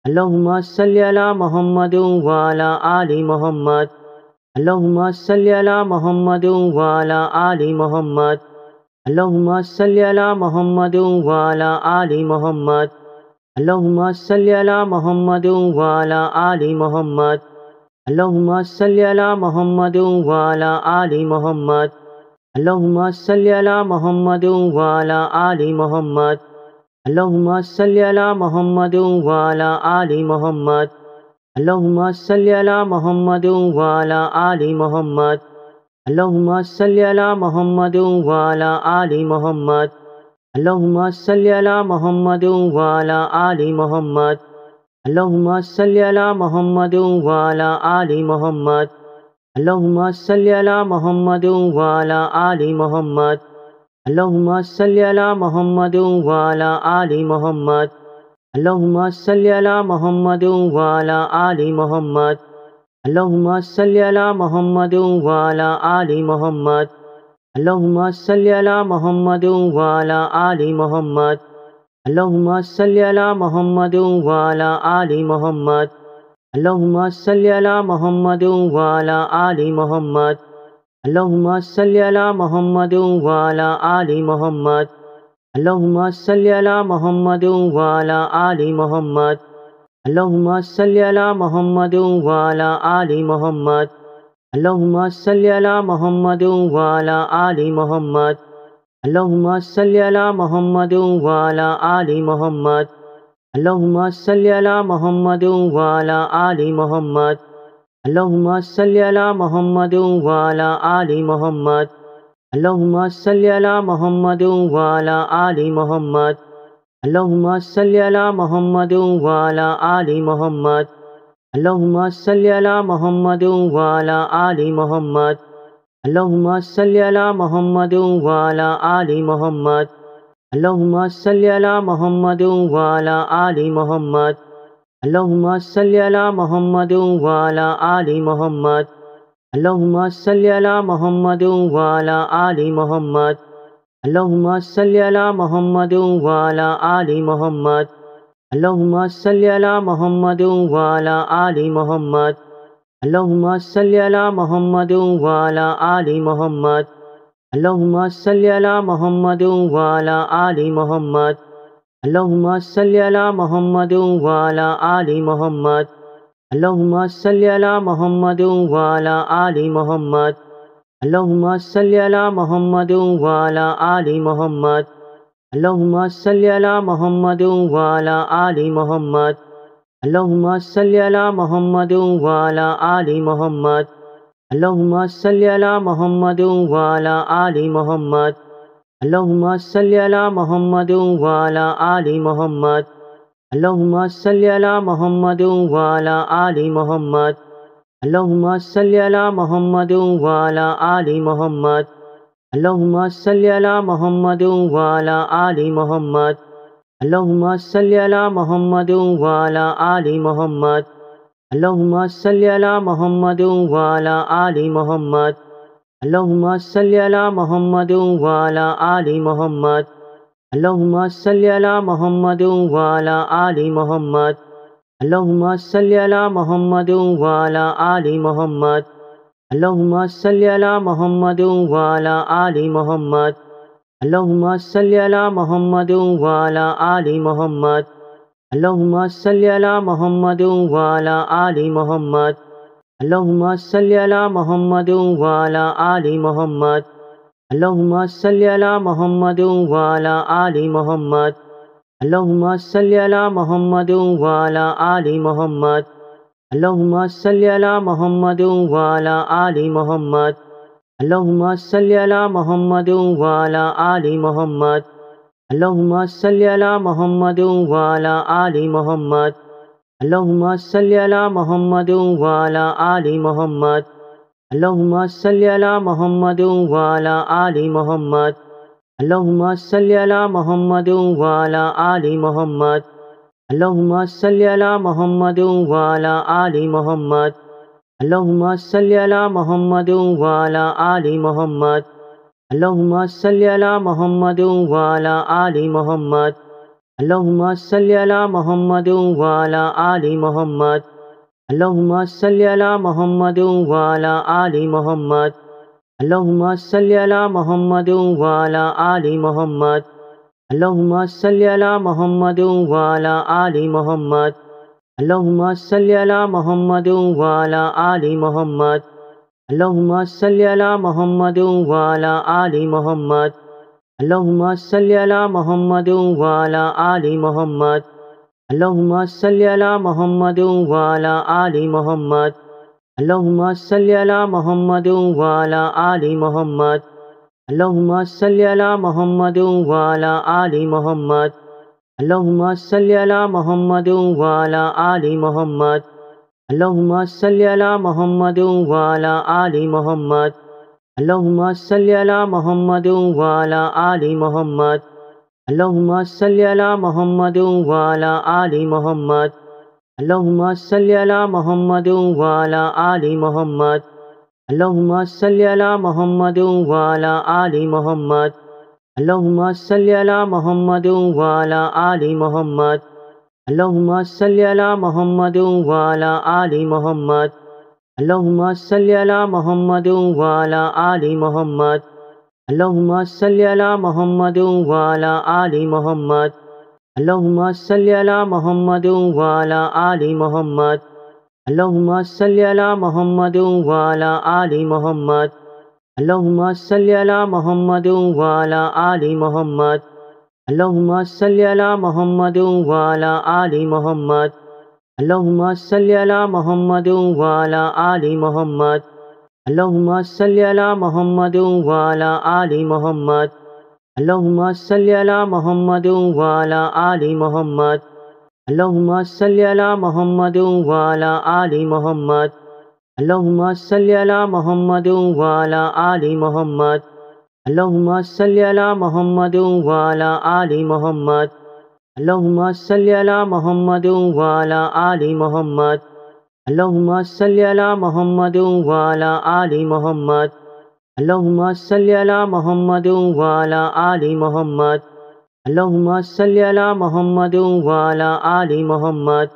अल्लाहुम्मा सल्लि अला मुहम्मद व अला आलि मुहम्मद। अल्लाहुम्मा सल्लि अला मुहम्मद व अला आलि मुहम्मद। अल्लाहुम्मा सल्लि अला मुहम्मद व अला आलि मुहम्मद। अल्लाहुम्मा सल्लि अला मुहम्मद व अला आलि मुहम्मद। अल्लाहुम्मा सल्लि अला मुहम्मद व अला आलि मुहम्मद। अल्लाहुम्मा सल्लि अला मुहम्मद व अला आलि मुहम्मद। अल्लाहुम्मा सल्लि अला मुहम्मद व अला आलि मुहम्मद। अल्लाहुम्मा सल्लि अला मुहम्मद व अला आलि मुहम्मद। अल्लाहुम्मा सल्लि अला मुहम्मद व अला आलि मुहम्मद। अल्लाहुम्मा सल्लि अला मुहम्मद व अला आलि मुहम्मद। अल्लाहुम्मा सल्लि अला मुहम्मद व अला आलि मुहम्मद। अल्लाहुम्मा सल्लि अला मुहम्मद व अला आलि मुहम्मद। अल्लाहुम्मा सल्लि अला मुहम्मद व अला आलि मुहम्मद। अल्लाहुम्मा सल्लि अला मुहम्मद व अला आलि मुहम्मद। अल्लाहुम्मा सल्लि अला मुहम्मद व अला आलि मुहम्मद। अल्लाहुम्मा सल्लि अला मुहम्मद व अला आलि मुहम्मद। अल्लाहुम्मा सल्लि अला मुहम्मद व अला आलि मुहम्मद। अल्लाहुम्मा सल्लि अला मुहम्मद व अला आलि मुहम्मद। अल्लाहुम्मा सल्लि अला मुहम्मद व अला आलि मुहम्मद। अल्लाहुम्मा सल्लि अला मुहम्मद व अला आलि मुहम्मद। अल्लाहुम्मा सल्लि अला मुहम्मद व अला आलि मुहम्मद। अल्लाहुम्मा सल्लि अला मुहम्मद व अला आलि मुहम्मद। अल्लाहुम्मा सल्लि अला मुहम्मद व अला आलि मुहम्मद। अल्लाहुम्मा सल्लि अला मुहम्मद व अला आलि मुहम्मद। अल्लाहुम्मा सल्लि अला मुहम्मद व अला आलि मुहम्मद। अल्लाहुम्मा सल्लि अला मुहम्मद व अला आलि मुहम्मद। अल्लाहुम्मा सल्लि अला मुहम्मद व अला आलि मुहम्मद। अल्लाहुम्मा सल्लि अला मुहम्मद व अला आलि मुहम्मद। अल्लाहुम्मा सल्लि अला मुहम्मद व अला आलि मुहम्मद। अल्लाहुम्मा सल्लि अला मुहम्मद व अला आलि मुहम्मद। अल्लाहुम्मा सल्लि अला मुहम्मद व अला आलि मुहम्मद। अल्लाहुम्मा सल्लि अला मुहम्मद व अला आलि मुहम्मद। अल्लाहुम्मा सल्लि अला मुहम्मद व अला आलि मुहम्मद। अल्लाहुम्मा सल्लि अला मुहम्मद व अला आलि मुहम्मद। अल्लाहुम्मा सल्लि अला मुहम्मद व अला आलि मुहम्मद। अल्लाहुम्मा सल्लि अला मुहम्मद व अला आलि मुहम्मद। अल्लाहुम्मा सल्लि अला मुहम्मद व अला आलि मुहम्मद। अल्लाहुम्मा सल्लि अला मुहम्मद व अला आलि मुहम्मद। अल्लाहुम्मा सल्लि अला मुहम्मद व अला आलि मुहम्मद। अल्लाहुम्मा सल्लि अला मुहम्मद व अला आलि मुहम्मद। अल्लाहुम्मा सल्लि अला मुहम्मद व अला आलि मुहम्मद। अल्लाहुम्मा सल्लि अला मुहम्मद व अला आलि मुहम्मद। अल्लाहुम्मा सल्लि अला मुहम्मद व अला आलि मुहम्मद। अल्लाहुम्मा सल्लि अला मुहम्मद व अला आलि मुहम्मद। अल्लाहुम्मा सल्लि अला मुहम्मद व अला आलि मुहम्मद। अल्लाहुम्मा सल्लि अला मुहम्मद व अला आलि मुहम्मद। अल्लाहुम्मा सल्लि अला मुहम्मद व अला आलि मुहम्मद। अल्लाहुम्मा सल्लि अला मुहम्मद व अला आलि मुहम्मद। अल्लाहुम्मा सल्लि अला मुहम्मद व अला आलि मुहम्मद। अल्लाहुम्मा सल्लि अला मुहम्मद व अला आलि मुहम्मद। अल्लाहुम्मा सल्लि अला मुहम्मद व अला आलि मुहम्मद। अल्लाहुम्मा सल्लि अला मुहम्मद व अला आलि मुहम्मद। अल्लाहुम्मा सल्लि अला मुहम्मद व अला आलि मुहम्मद। अल्लाहुम्मा सल्लि अला मुहम्मद व अला आलि मुहम्मद। अल्लाहुम्मा सल्लि अला मुहम्मद व अला आलि मुहम्मद। अल्लाहुम्मा सल्लि अला मुहम्मद व अला आलि मुहम्मद। अल्लाहुम्मा सल्लि अला मुहम्मद व अला आलि मुहम्मद। अल्लाहुम्मा सल्लि अला मुहम्मद व अला आलि मुहम्मद। अल्लाहुम्मा सल्लि अला मुहम्मद व अला आलि मुहम्मद। अल्लाहुम्मा सल्लि अला मुहम्मद व अला आलि मुहम्मद। अल्लाहुम्मा सल्लि अला मुहम्मद व अला आलि मुहम्मद। अल्लाहुम्मा सल्लि अला मुहम्मद व अला आलि मुहम्मद। अल्लाहुम्मा सल्लि अला मुहम्मद व अला आलि मुहम्मद। अल्लाहुम्मा सल्लि अला मुहम्मद व अला आलि मुहम्मद। अल्लाहुम्मा सल्लि अला मुहम्मद व अला आलि मुहम्मद। अल्लाहुम्मा सल्लि अला मुहम्मद व अला आलि मुहम्मद। अल्लाहुम्मा सल्लि अला मुहम्मद व अला आलि मुहम्मद। अल्लाहुम्मा सल्लि अला मुहम्मद व अला आलि मुहम्मद। अल्लाहुम्मा सल्लि अला मुहम्मद व अला आलि मुहम्मद। अल्लाहुम्मा सल्लि अला मुहम्मद व अला आलि मुहम्मद। अल्लाहुम्मा सल्लि अला मुहम्मद व अला आलि मुहम्मद। अल्लाहुम्मा सल्लि अला मुहम्मद व अला आलि मुहम्मद। अल्लाहुम्मा सल्लि अला मुहम्मद व अला आलि मुहम्मद। अल्लाहुम्मा सल्लि अला मुहम्मद व अला आलि मुहम्मद। अल्लाहुम्मा सल्लि अला मुहम्मद व अला आलि मुहम्मद। अल्लाहुम्मा सल्लि अला मुहम्मद व अला आलि मुहम्मद। अल्लाहुम्मा सल्लि अला मुहम्मद व अला आलि मुहम्मद। अल्लाहुम्मा सल्लि अला मुहम्मद व अला आलि मुहम्मद। अल्लाहुम्मा सल्लि अला मुहम्मद व अला आलि मुहम्मद। अल्लाहुम्मा सल्लि अला मुहम्मद व अला आलि मुहम्मद। अल्लाहुम्मा सल्लि अला मुहम्मद व अला आलि मुहम्मद। अल्लाहुम्मा सल्लि अला मुहम्मद व अला आलि मुहम्मद। अल्लाहुम्मा सल्लि अला मुहम्मद व अला आलि मुहम्मद। अल्लाहुम्मा सल्लि अला मुहम्मद व अला आलि मुहम्मद। अल्लाहुम्मा सल्लि अला मुहम्मद व अला आलि मुहम्मद। अल्लाहुम्मा सल्लि अला मुहम्मद व अला आलि मुहम्मद। अल्लाहुम्मा सल्लि अला मुहम्मद व अला आलि मुहम्मद। अल्लाहुम्मा सल्लि अला मुहम्मद व अला आलि मुहम्मद। अल्लाहुम्मा सल्लि अला मुहम्मद व अला आलि मुहम्मद। अल्लाहुम्मा सल्लि अला मुहम्मद व अला आलि मुहम्मद। अल्लाहुम्मा सल्लि अला मुहम्मद व अला आलि मुहम्मद। अल्लाहुम्मा सल्लि अला मुहम्मद व अला आलि मुहम्मद। अल्लाहुम्मा सल्लि अला मुहम्मद व अला आलि मुहम्मद। अल्लाहुम्मा सल्लि अला मुहम्मद व अला आलि मुहम्मद। अल्लाहुम्मा सल्लि अला मुहम्मद व अला आलि मुहम्मद। अल्लाहुम्मा सल्लि अला मुहम्मद व अला आलि मुहम्मद। अल्लाहुम्मा सल्लि अला मुहम्मद व अला आलि मुहम्मद। अल्लाहुम्मा सल्लि अला मुहम्मद व अला आलि मुहम्मद। अल्लाहुम्मा सल्लि अला मुहम्मद व अला आलि मुहम्मद। अल्लाहुम्मा सल्लि अला मुहम्मद व अला आलि मुहम्मद।